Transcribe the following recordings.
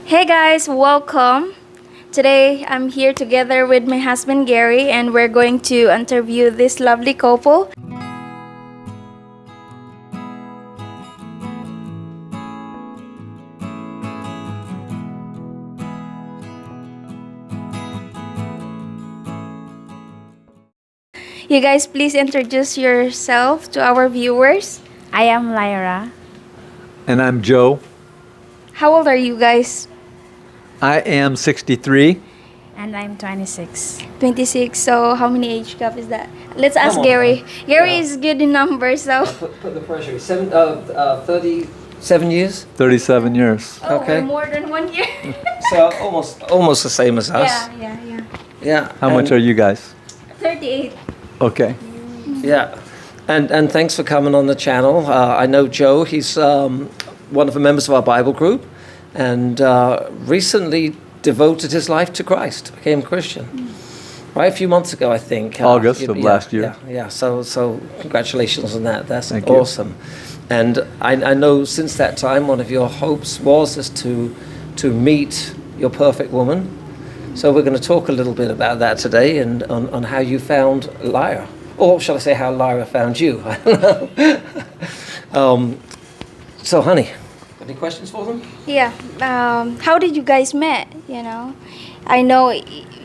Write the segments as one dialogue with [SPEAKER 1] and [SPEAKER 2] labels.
[SPEAKER 1] Hey guys, welcome. Today I'm here together with my husband Gary and we're going to interview this lovely couple. You guys please introduce yourself to our viewers.
[SPEAKER 2] I am Lyra.
[SPEAKER 3] And I'm Joe.
[SPEAKER 1] How old are you guys?
[SPEAKER 3] I am 63.
[SPEAKER 2] And I'm 26.
[SPEAKER 1] 26. So how many age gap is that? Let's ask
[SPEAKER 4] Come on,
[SPEAKER 1] Gary.
[SPEAKER 4] man.
[SPEAKER 1] Gary
[SPEAKER 4] Yeah.
[SPEAKER 1] is good in numbers, so.
[SPEAKER 4] Put the pressure. 37 years.
[SPEAKER 3] 37 years.
[SPEAKER 1] Oh,
[SPEAKER 4] Okay.
[SPEAKER 1] we're more than 1 year.
[SPEAKER 4] So almost the same as us.
[SPEAKER 1] Yeah.
[SPEAKER 4] Yeah.
[SPEAKER 3] How much are you guys?
[SPEAKER 1] 38.
[SPEAKER 3] Okay.
[SPEAKER 4] Yeah. And thanks for coming on the channel. I know Joe. He's one of the members of our Bible group, and recently devoted his life to Christ. Became a Christian. Right, a few months ago, I think.
[SPEAKER 3] August of last year.
[SPEAKER 4] Yeah. So congratulations on that. That's
[SPEAKER 3] Thank you.
[SPEAKER 4] awesome. And I know since that time, one of your hopes was to meet your perfect woman. So we're going to talk a little bit about that today and on how you found Lyra. Or shall I say how Lyra found you? I don't know. So, honey, any questions for them?
[SPEAKER 1] Yeah. How did you guys met? I know.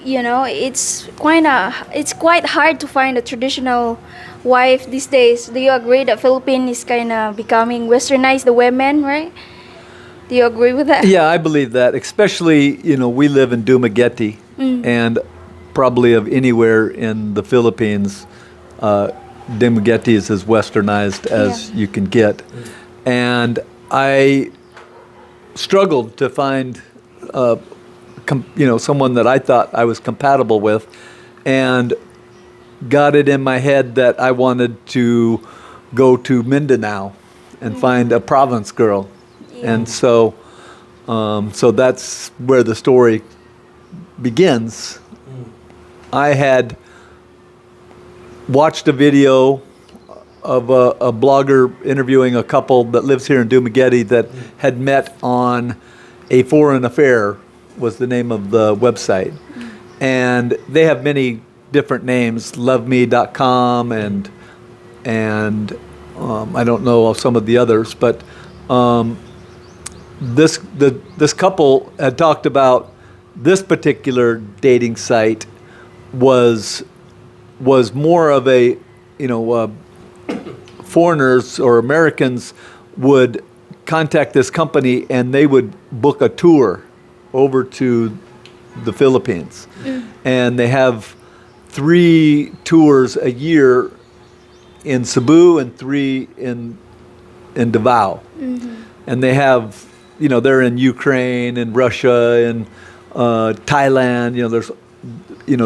[SPEAKER 1] It's quite hard to find a traditional wife these days. Do you agree that Philippines is kind of becoming westernized, the women, right? Do you agree with that?
[SPEAKER 3] Yeah, I believe that. Especially, we live in Dumaguete, and probably of anywhere in the Philippines, Dumaguete is as westernized as you can get. And I struggled to find, someone that I thought I was compatible with, and got it in my head that I wanted to go to Mindanao and find a province girl. And so that's where the story begins. I had watched a video of a blogger interviewing a couple that lives here in Dumaguete that had met on A Foreign Affair was the name of the website. And they have many different names, loveme.com and I don't know some of the others, but this couple had talked about this particular dating site was more of a foreigners or Americans would contact this company and they would book a tour over to the Philippines, and they have 3 tours a year in Cebu and 3 in Davao, and they have. They're in Ukraine and Russia and Thailand. There's,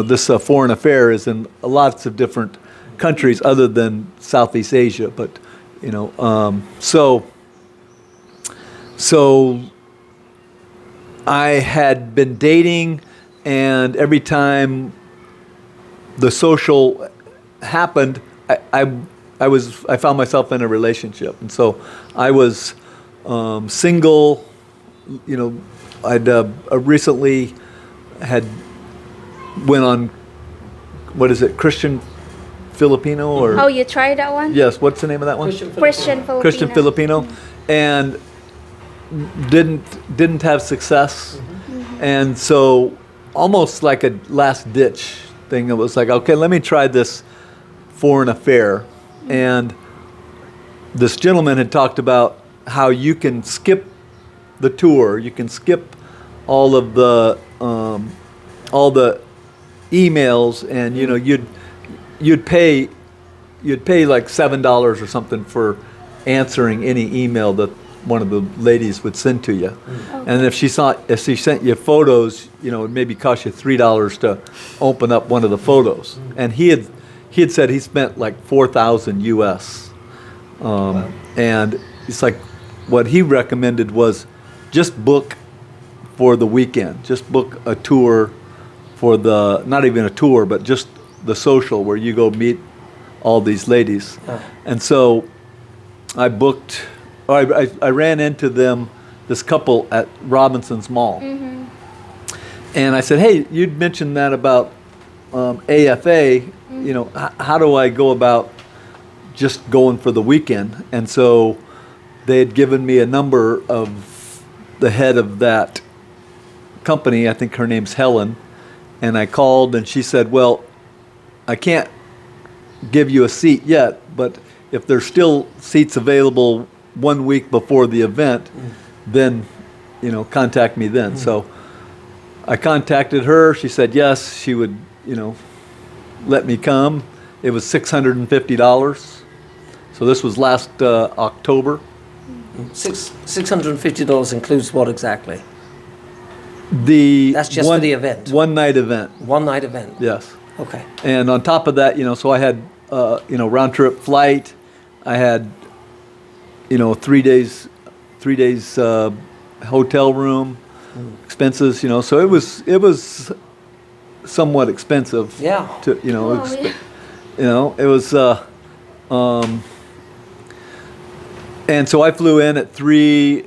[SPEAKER 3] this Foreign Affair is in lots of different countries other than Southeast Asia. But, so I had been dating, and every time the social happened, I found myself in a relationship, and so I was. Single, I'd recently had went on, what is it, Christian Filipino or?
[SPEAKER 1] Oh, you tried that one?
[SPEAKER 3] Yes. What's the name of that one?
[SPEAKER 1] Christian Filipino.
[SPEAKER 3] Christian Filipino, and didn't have success, and so almost like a last ditch thing. It was like, okay, let me try this Foreign Affair, and this gentleman had talked about how you can skip the tour, you can skip all of the emails, and you'd pay like $7 or something for answering any email that one of the ladies would send to you.
[SPEAKER 1] Okay.
[SPEAKER 3] And if she sent you photos, it maybe cost you $3 to open up one of the photos. And he had said he spent like 4,000 US, and it's like. What he recommended was just book for the weekend. Just book a tour for not even a tour, but just the social where you go meet all these ladies. And so I ran into them this couple at Robinson's Mall. And I said, hey, you'd mentioned that about AFA. You know, how do I go about just going for the weekend? And so they had given me a number of the head of that company. I think her name's Helen. And I called and she said, well, I can't give you a seat yet, but if there's still seats available 1 week before the event, then, you know, contact me then. So I contacted her. She said yes, she would, you know, let me come. It was $650. So this was last October.
[SPEAKER 4] $650 includes what exactly? That's just
[SPEAKER 3] one,
[SPEAKER 4] for the event?
[SPEAKER 3] One night event.
[SPEAKER 4] One night event?
[SPEAKER 3] Yes.
[SPEAKER 4] Okay.
[SPEAKER 3] And on top of that, you know, so I had, you know, round trip flight. I had, you know, 3 days hotel room, expenses, you know, so it was somewhat expensive.
[SPEAKER 4] Yeah.
[SPEAKER 3] To, you know,
[SPEAKER 1] Oh, yeah.
[SPEAKER 3] you know, it was, and so I flew in at 3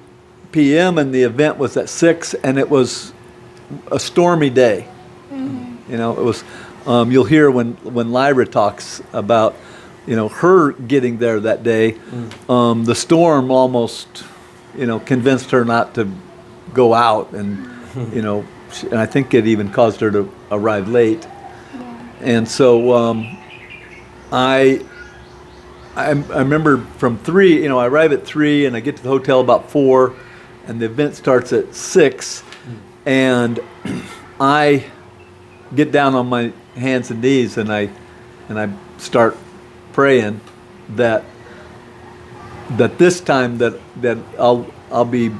[SPEAKER 3] p.m. and the event was at 6, and it was a stormy day. You know, it was, you'll hear when Lyra talks about, you know, her getting there that day, the storm almost, you know, convinced her not to go out, and, you know, and I think it even caused her to arrive late. And so I remember from 3, you know, I arrive at 3 and I get to the hotel about 4, and the event starts at 6, and I get down on my hands and knees and I start praying that this time that I'll be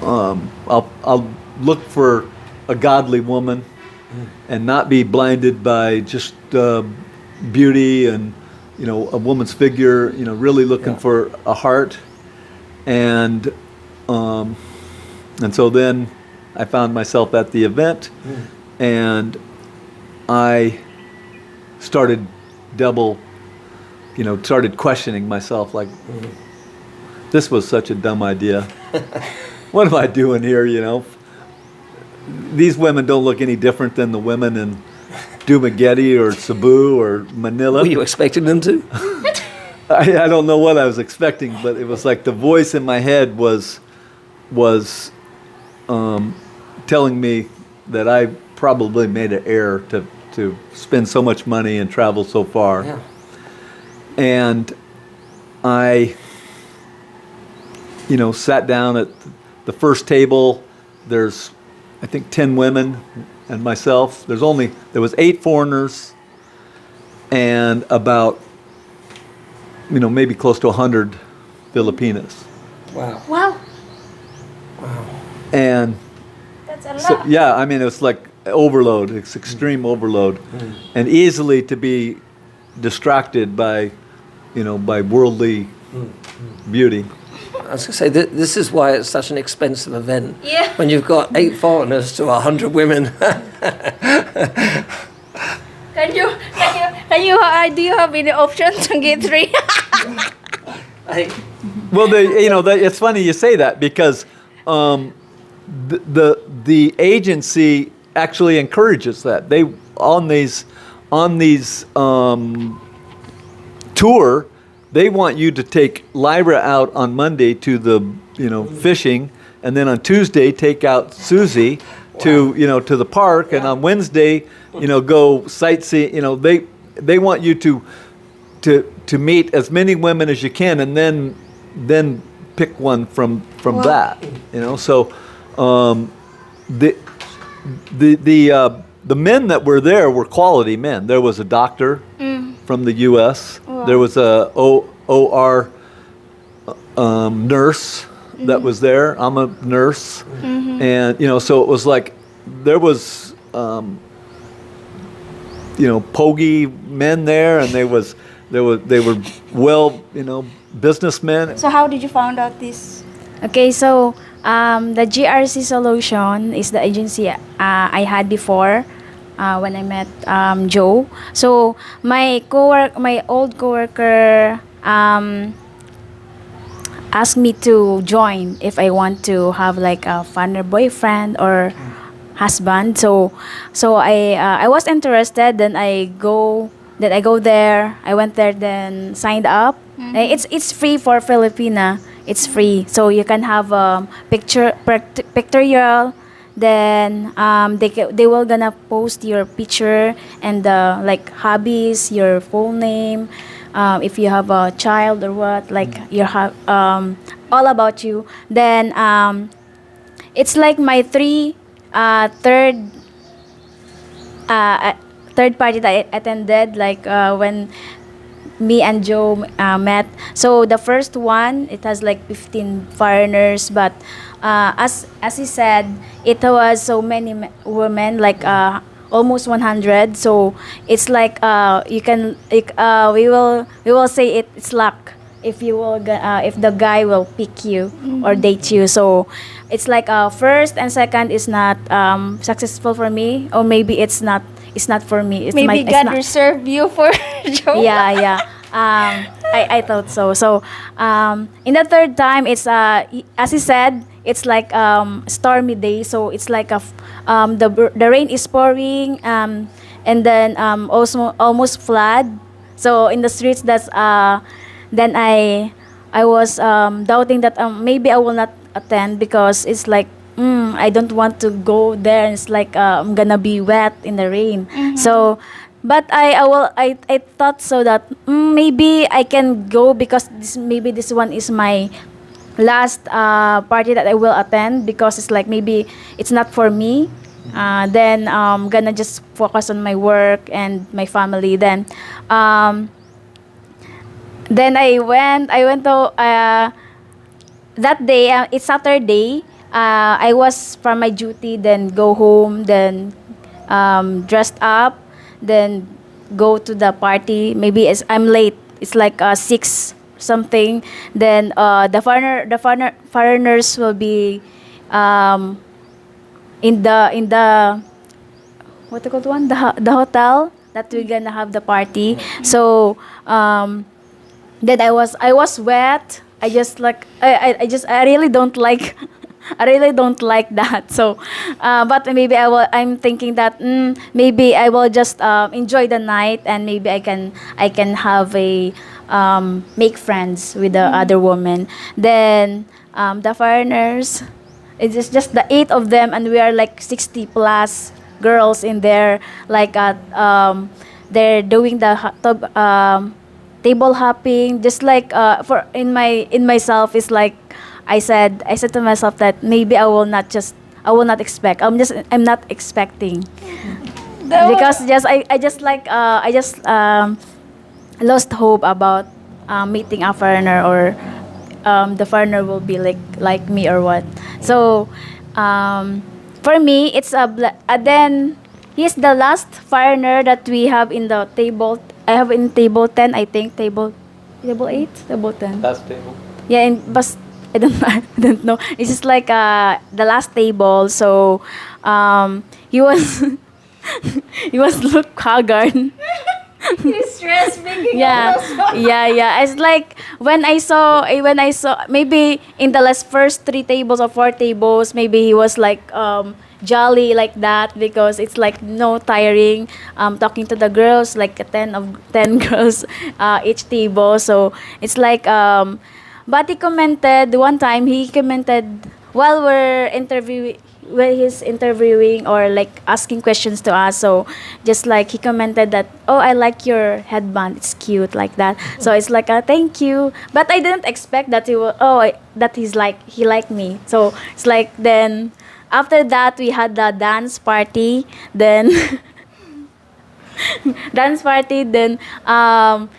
[SPEAKER 3] I'll look for a godly woman and not be blinded by just beauty and, you know, a woman's figure, you know, really looking for a heart. And so then I found myself at the event, and I started started questioning myself, like, this was such a dumb idea. What am I doing here, you know? These women don't look any different than the women in Dumaguete or Cebu or Manila.
[SPEAKER 4] Were you expecting them to?
[SPEAKER 3] I don't know what I was expecting, but it was like the voice in my head was telling me that I probably made an error to spend so much money and travel so far.
[SPEAKER 4] Yeah.
[SPEAKER 3] And I, you know, sat down at the first table. There's, I think, 10 women and myself. There was 8 foreigners and about, you know, maybe close to 100 Filipinas.
[SPEAKER 4] Wow.
[SPEAKER 1] Wow,
[SPEAKER 3] And
[SPEAKER 1] that's a lot.
[SPEAKER 3] so, yeah, I mean, it's like overload. It's extreme overload, and easily to be distracted by, you know, by worldly beauty.
[SPEAKER 4] I was going to say, this is why it's such an expensive event.
[SPEAKER 1] Yeah.
[SPEAKER 4] When you've got 8 foreigners to 100 women.
[SPEAKER 1] Do you have any options to get 3?
[SPEAKER 3] Well, it's funny you say that, because the agency actually encourages that. They on these tour, they want you to take Lyra out on Monday to the, you know, fishing, and then on Tuesday take out Susie to, you know, to the park, and on Wednesday, you know, go sightseeing. You know, they want you to meet as many women as you can, and then pick one from that. You know, so the men that were there were quality men. There was a doctor from the U.S.
[SPEAKER 1] Wow.
[SPEAKER 3] There was a OR nurse that was there. I'm a nurse, and, you know, so it was like there was, you know, pogey men there, and they were well, you know, businessmen.
[SPEAKER 1] So how did you find out this?
[SPEAKER 2] Okay, so the GRC Solution is the agency I had before when I met Joe. So my old coworker asked me to join if I want to have like a funner boyfriend or husband. So I was interested. Then I go there. I went there. Then signed up. It's free for Filipina. It's free, so you can have pictorial. Then they will gonna post your picture and like hobbies, your full name, if you have a child or what, like you have all about you. Then it's like my third party that I attended, like when me and Joe met. So the first one, it has like 15 foreigners, but as he said, it was so many women, like almost 100. So it's like we will say it's luck if if the guy will pick you or date you. So it's like first and second is not successful for me, or maybe it's not for me.
[SPEAKER 1] Maybe
[SPEAKER 2] it's
[SPEAKER 1] God
[SPEAKER 2] not,
[SPEAKER 1] reserved you for Joe.
[SPEAKER 2] yeah. I thought so. So in the third time, it's as he said, it's like stormy day. So it's like the rain is pouring, and then also almost flood. So in the streets, then I was doubting that maybe I will not attend, because it's like I don't want to go there. And it's like I'm gonna be wet in the rain. So, but I thought so that maybe I can go, because maybe this one is my last party that I will attend, because it's like maybe it's not for me. Then I'm gonna just focus on my work and my family. Then I went to that day. It's Saturday. I was from my duty, then go home, then dressed up, then go to the party. Maybe I'm late. It's like 6 something. Then the foreigners will be in the what you call one, the hotel that we're gonna have the party. So then I was wet. I just like I really don't like I really don't like that. So but maybe I'm thinking that maybe I will just enjoy the night, and maybe I can have a make friends with the other woman. Then the foreigners, it's just the 8 of them, and we are like 60 plus girls in there, like they're doing the table hopping, just like for in myself. Is like I said to myself that maybe I will not expect. I'm not expecting, because I just lost hope about meeting a foreigner, or the foreigner will be like me or what. So for me, it's then he's the last foreigner that we have in the table. I have in table 10, I think, table 8, table 10.
[SPEAKER 3] Last table.
[SPEAKER 2] Yeah, but I don't I don't know. It's just like the last table. So he was he was look haggard.
[SPEAKER 1] He's stressed making
[SPEAKER 2] Yeah, yeah. It's like when I saw maybe in the first 3 tables or 4 tables, maybe he was like jolly like that, because it's like no tiring talking to the girls, like 10 girls each table. So it's like but he commented one time. He commented while he's interviewing or like asking questions to us. So just like he commented that, oh, I like your headband, it's cute, like that. So it's like thank you, but I didn't expect that he will that he liked me. So it's like, then after that we had the dance party. Then then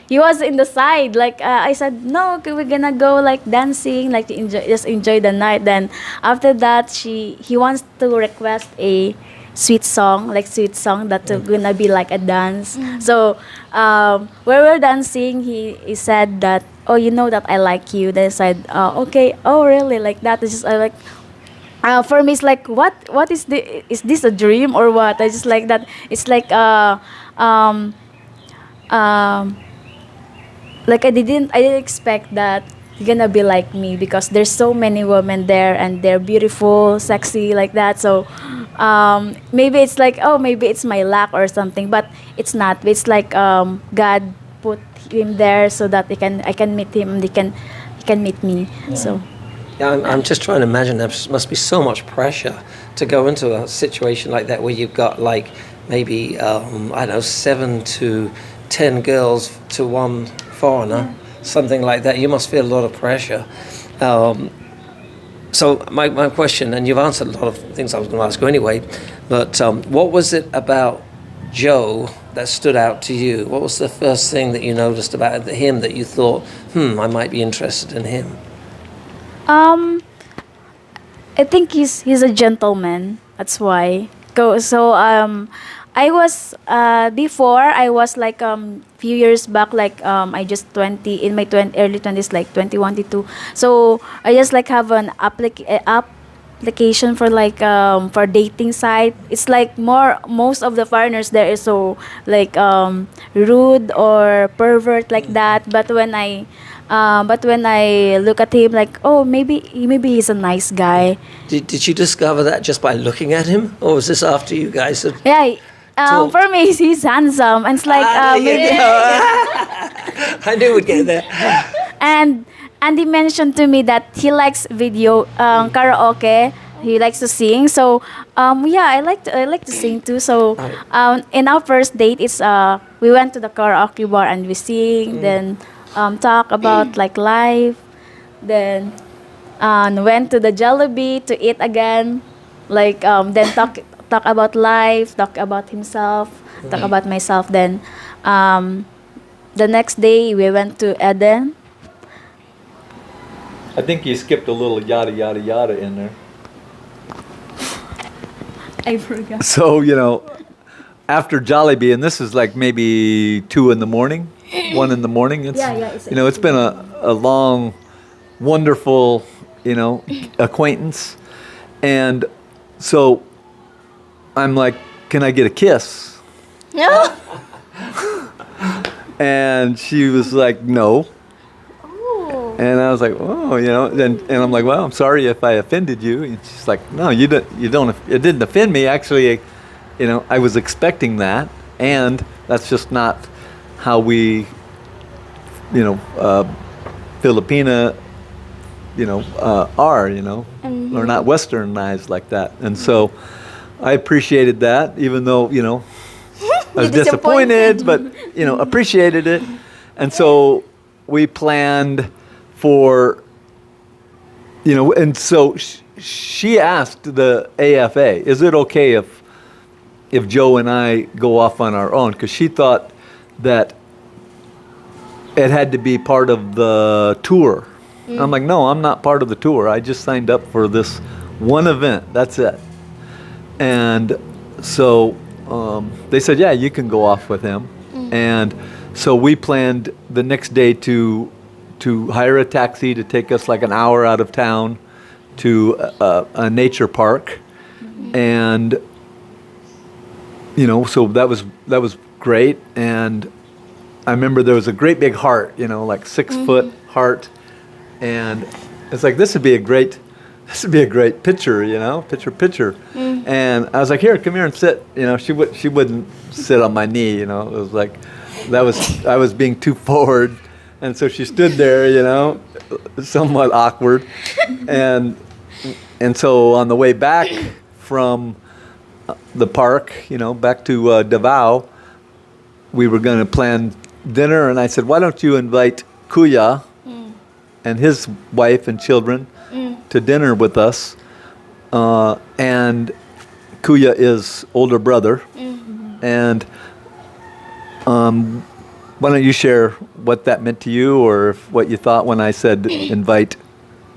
[SPEAKER 2] he was in the side, like I said, no, okay, we're gonna go like dancing, like to enjoy the night. Then after that he wants to request a sweet song that gonna be like a dance. So where we're dancing, he said that, oh, you know that I like you. Then I said, okay, oh really, like that. It's just I like for me, it's like, what is this a dream or what? I just like that. It's like like I didn't expect that you're gonna be like me, because there's so many women there and they're beautiful, sexy like that. So maybe it's like, oh, maybe it's my luck or something, but it's not. It's like God put him there so that I can meet him, and he can meet me. So
[SPEAKER 4] Yeah, I'm just trying to imagine there must be so much pressure to go into a situation like that where you've got like maybe, I don't know, 7 to 10 girls to one foreigner, something like that. You must feel a lot of pressure. So my question, and you've answered a lot of things I was going to ask you anyway, but what was it about Joe that stood out to you? What was the first thing that you noticed about him that you thought, I might be interested in him?
[SPEAKER 2] I think he's a gentleman. That's why. So I was before I was like few years back, like I just 20 in my early 20s, like 21 22. So I just like have an application for like for dating site. It's like most of the foreigners there is so like rude or pervert like that. But when I look at him, like, oh, maybe he's a nice guy.
[SPEAKER 4] Did you discover that just by looking at him, or was this after you guys had
[SPEAKER 2] Yeah.
[SPEAKER 4] talked?
[SPEAKER 2] For me, he's handsome, and it's like maybe.
[SPEAKER 4] I knew we'd get there.
[SPEAKER 2] And he mentioned to me that he likes video karaoke. He likes to sing. So yeah, I like to sing too. So in our first date, it's we went to the karaoke bar and we sing. Then talk about like life. Then went to the Jollibee to eat again. Like then talk about life, talk about himself, talk about myself. Then the next day we went to Eden.
[SPEAKER 3] I think you skipped a little yada yada yada in there.
[SPEAKER 2] I forgot.
[SPEAKER 3] So, after Jollibee, and this is like maybe 2 in the morning, 1 in the morning. It's, it's been a long, wonderful, acquaintance. And so I'm like, can I get a kiss?
[SPEAKER 1] No.
[SPEAKER 3] And she was like, no. And I was like, oh, and I'm like, well, I'm sorry if I offended you. And she's like, no, you don't, it didn't offend me. Actually, I was expecting that. And that's just not how we, Filipina, are, We're not westernized like that. And so I appreciated that, even though, I was disappointed, but, appreciated it. And so we planned for, and so she asked the AFA, is it okay if Joe and I go off on our own? Because she thought that it had to be part of the tour. I'm like, no, I'm not part of the tour. I just signed up for this one event. That's it. And so they said, yeah, you can go off with him. And so we planned the next day to hire a taxi to take us like an hour out of town to a nature park. And so that was great. And I remember there was a great big heart, like 6-foot heart. And it's like, this would be a great picture, picture. And I was like, here, come here and sit. She wouldn't sit on my knee, It was like, I was being too forward. And so she stood there, somewhat awkward. And so on the way back from the park, back to Davao, we were going to plan dinner. And I said, why don't you invite Kuya and his wife and children to dinner with us? And Kuya is older brother. And why don't you share what that meant to you, or what you thought when I said invite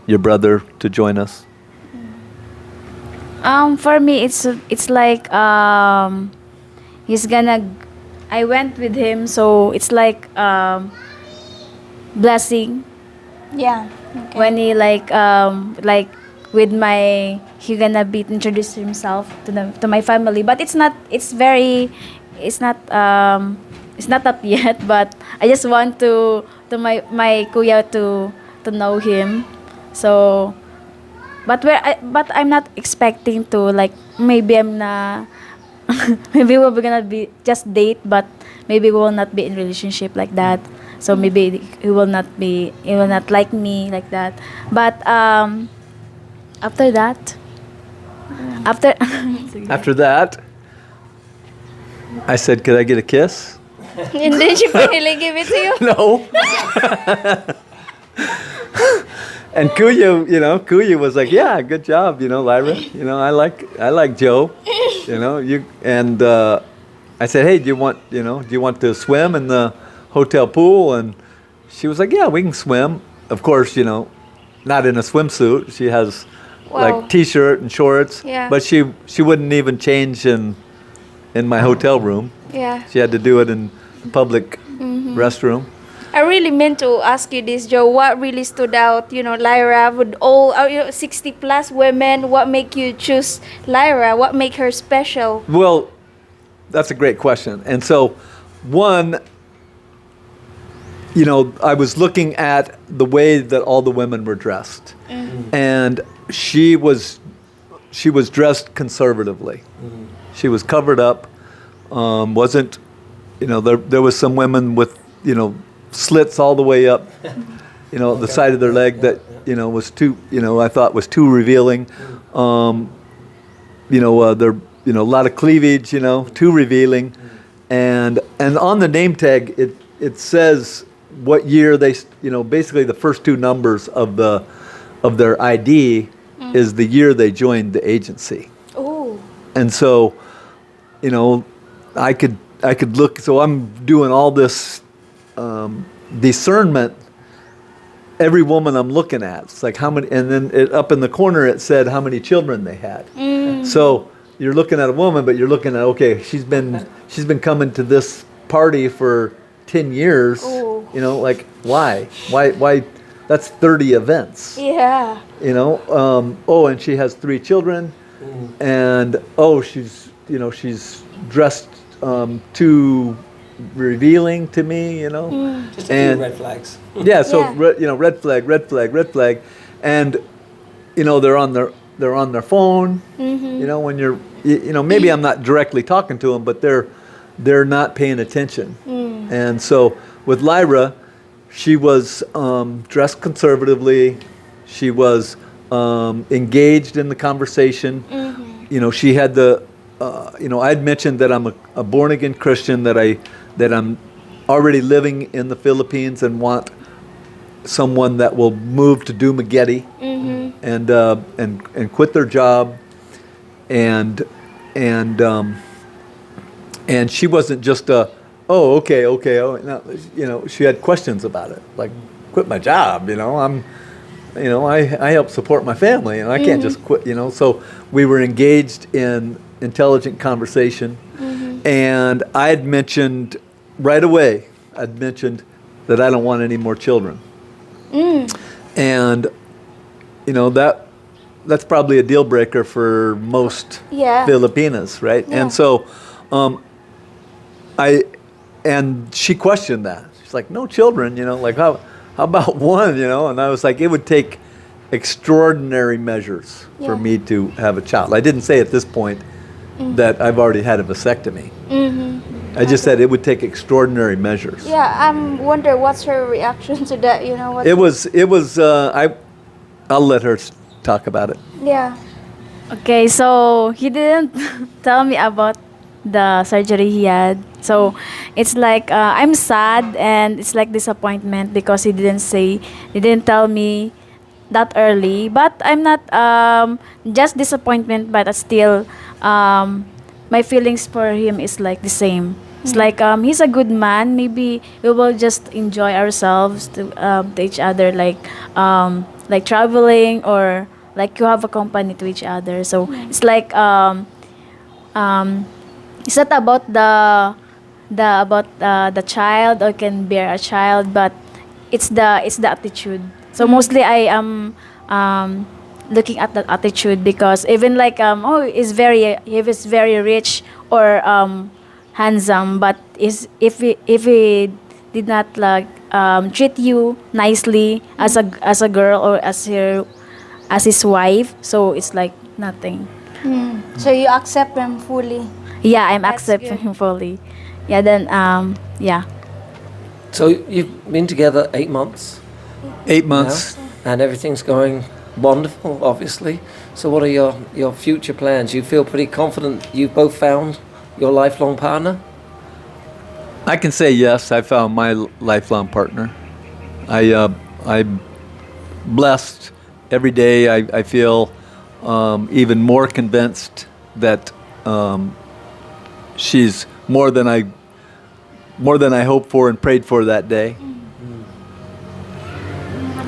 [SPEAKER 3] your brother to join us?
[SPEAKER 2] For me, it's like he's gonna. I went with him, so it's like blessing.
[SPEAKER 1] Yeah. Okay.
[SPEAKER 2] When he like with my, he gonna be introduce himself to my family, but it's not up yet. But I just want to my kuya to know him. So, but I'm not expecting to like maybe I'm na maybe we're gonna be just date, but maybe we will not be in relationship like that. So maybe he will not like me like that. But after that, after
[SPEAKER 3] After that, I said, "Could I get a kiss?"
[SPEAKER 1] And then she finally gave it to you.
[SPEAKER 3] No. And Kuya was like, "Yeah, good job, Lyra. I like Joe. You." And I said, "Hey, do you want to swim in the hotel pool?" And she was like, "Yeah, we can swim." Of course, not in a swimsuit. She has
[SPEAKER 1] Wow.
[SPEAKER 3] like t-shirt and shorts.
[SPEAKER 1] Yeah.
[SPEAKER 3] But she wouldn't even change in my hotel room.
[SPEAKER 1] Yeah.
[SPEAKER 3] She had to do it in public restroom.
[SPEAKER 1] I really meant to ask you this, Joe. What really stood out, Lyra, with all 60 plus women, what make you choose Lyra? What make her special?
[SPEAKER 3] Well, that's a great question. And so, one, I was looking at the way that all the women were dressed, and she was dressed conservatively. She was covered up. Wasn't, there was some women with, slits all the way up, the side of their leg that, was too, I thought was too revealing. There, a lot of cleavage, too revealing. And on the name tag, it says what year they, basically the first two numbers of their ID is the year they joined the agency.
[SPEAKER 1] Oh.
[SPEAKER 3] And so, I could look. So I'm doing all this discernment. Every woman I'm looking at, it's like how many, and then up in the corner it said how many children they had. So you're looking at a woman, but you're looking at, okay, she's been coming to this party for 10 years.
[SPEAKER 1] Ooh.
[SPEAKER 3] Like why? That's 30 events.
[SPEAKER 1] Yeah.
[SPEAKER 3] And she has 3 children, and she's dressed too revealing to me,
[SPEAKER 4] Just a
[SPEAKER 3] and
[SPEAKER 4] few red flags.
[SPEAKER 3] yeah, so
[SPEAKER 1] Yeah.
[SPEAKER 3] red flag, and they're on their phone. When you're, maybe I'm not directly talking to them, but they're not paying attention. And so with Lyra, she was dressed conservatively. She was engaged in the conversation. She had I'd mentioned that I'm a born again Christian, that I'm already living in the Philippines and want someone that will move to Dumaguete and quit their job, and she wasn't just okay, no, she had questions about it, like, quit my job, I help support my family, and I can't just quit, So we were engaged in intelligent conversation, and I had mentioned right away, that I don't want any more children, and that's probably a deal breaker for most
[SPEAKER 1] Yeah.
[SPEAKER 3] Filipinas, right?
[SPEAKER 1] Yeah.
[SPEAKER 3] And so, and she questioned that. She's like, no children, like how about one, And I was like, it would take extraordinary measures for
[SPEAKER 1] Yeah.
[SPEAKER 3] me to have a child. I didn't say at this point that I've already had a vasectomy. I just said it would take extraordinary measures.
[SPEAKER 1] Yeah, I'm wonder what's her reaction to that, what?
[SPEAKER 3] It was. I'll let her talk about it.
[SPEAKER 1] Yeah.
[SPEAKER 2] okay, so he didn't tell me about the surgery he had. So it's like I'm sad and it's like disappointment because he didn't tell me that early. But I'm not just disappointment, but still my feelings for him is like the same. It's like he's a good man. Maybe we will just enjoy ourselves to each other, like traveling, or like you have a company to each other. So it's like it's not about the child or can bear a child, but it's the attitude. So mostly I am looking at that attitude, because even like he is very rich or handsome, but if he did not like treat you nicely as a girl or as his wife. So it's like nothing.
[SPEAKER 1] So you accept them fully.
[SPEAKER 2] Yeah, I'm
[SPEAKER 1] That's
[SPEAKER 2] accepting
[SPEAKER 1] good.
[SPEAKER 2] him fully. Yeah, then yeah.
[SPEAKER 4] So you've been together 8 months
[SPEAKER 3] 8
[SPEAKER 4] now,
[SPEAKER 3] months.
[SPEAKER 4] and everything's going wonderful, obviously. So what are your future plans? You feel pretty confident you've both found your lifelong partner?
[SPEAKER 3] I can say yes. I found my lifelong partner. I'm blessed every day. I feel even more convinced that she's more than I hoped for and prayed for that day.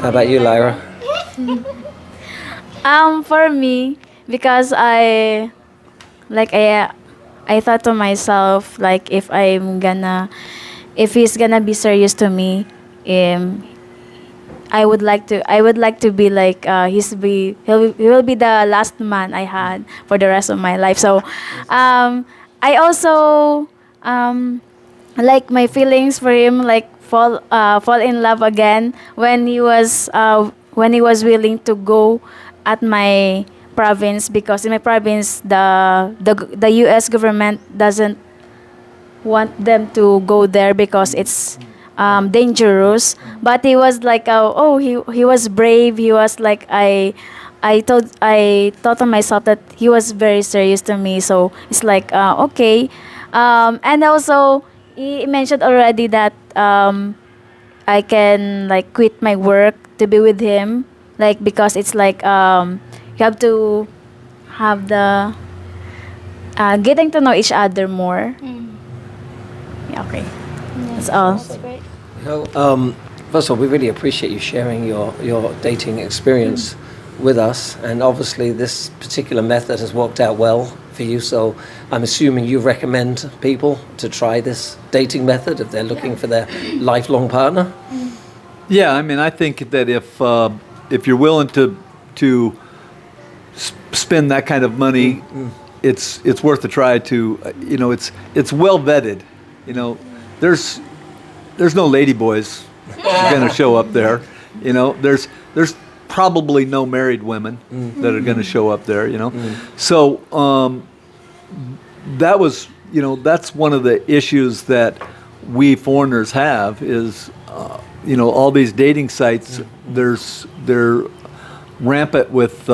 [SPEAKER 4] How about you, Lyra?
[SPEAKER 2] For me, because I thought to myself, like, if he's gonna be serious to me, I would like to be like he will be the last man I had for the rest of my life. So I also like my feelings for him, like fall in love again when he was willing to go at my province, because in my province the US government doesn't want them to go there because it's dangerous. But he was like, he was brave. He was like, I thought to myself that he was very serious to me. So it's like, okay. And also he mentioned already that I can like quit my work to be with him, like, because it's like you have to have the getting to know each other more. Yeah, okay. That's all.
[SPEAKER 1] That's great.
[SPEAKER 4] First of all, we really appreciate you sharing your dating experience with us, and obviously this particular method has worked out well for you, so I'm assuming you recommend people to try this dating method if they're looking for their lifelong partner.
[SPEAKER 3] Yeah, I mean, I think that if you're willing to spend that kind of money, it's worth a try. It's well vetted. There's no ladyboys going to show up there. There's probably no married women that are going to show up there. So that was that's one of the issues that we foreigners have is all these dating sites. They're rampant with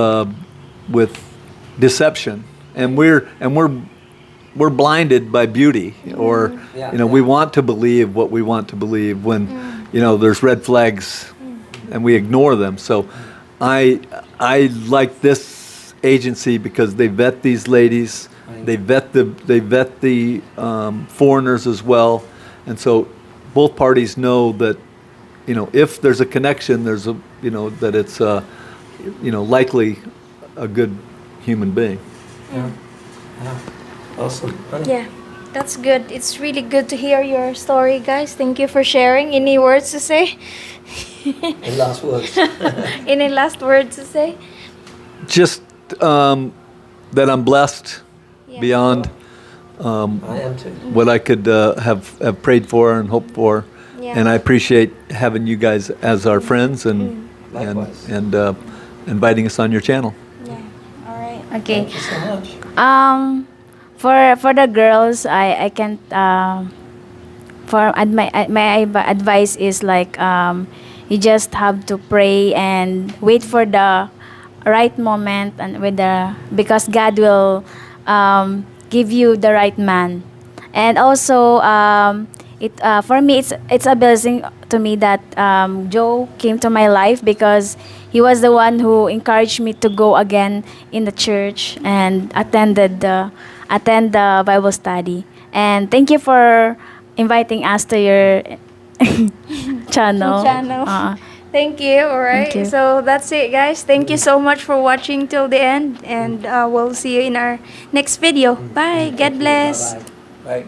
[SPEAKER 3] deception, and we're blinded by beauty, or we want to believe what we want to believe when there's red flags and we ignore them. So I like this agency because they vet these ladies, they vet the foreigners as well, and so both parties know that if there's a connection, there's that it's likely a good human being.
[SPEAKER 4] Awesome. Honey?
[SPEAKER 1] Yeah, that's good. It's really good to hear your story, guys. Thank you for sharing. Any words to say?
[SPEAKER 4] In last words.
[SPEAKER 1] Any last words to say?
[SPEAKER 3] Just that I'm blessed
[SPEAKER 1] Yeah.
[SPEAKER 3] beyond
[SPEAKER 4] I am too.
[SPEAKER 3] what I could have prayed for and hoped for,
[SPEAKER 1] Yeah.
[SPEAKER 3] and I appreciate having you guys as our friends and
[SPEAKER 4] Likewise.
[SPEAKER 3] inviting us on your channel.
[SPEAKER 1] Yeah. All right.
[SPEAKER 2] Okay.
[SPEAKER 4] Thank you so much.
[SPEAKER 2] For the girls, I can't. My advice is like, you just have to pray and wait for the right moment, and because God will give you the right man. And also, for me, it's a blessing to me that Joe came to my life, because he was the one who encouraged me to go again in the church and attend the Bible study. And thank you for inviting us to your channel.
[SPEAKER 1] Thank you. All right.
[SPEAKER 2] Thank you.
[SPEAKER 1] So that's it, guys. Thank you so much for watching till the end, and we'll see you in our next video. Bye. God bless.
[SPEAKER 4] Bye. Bye.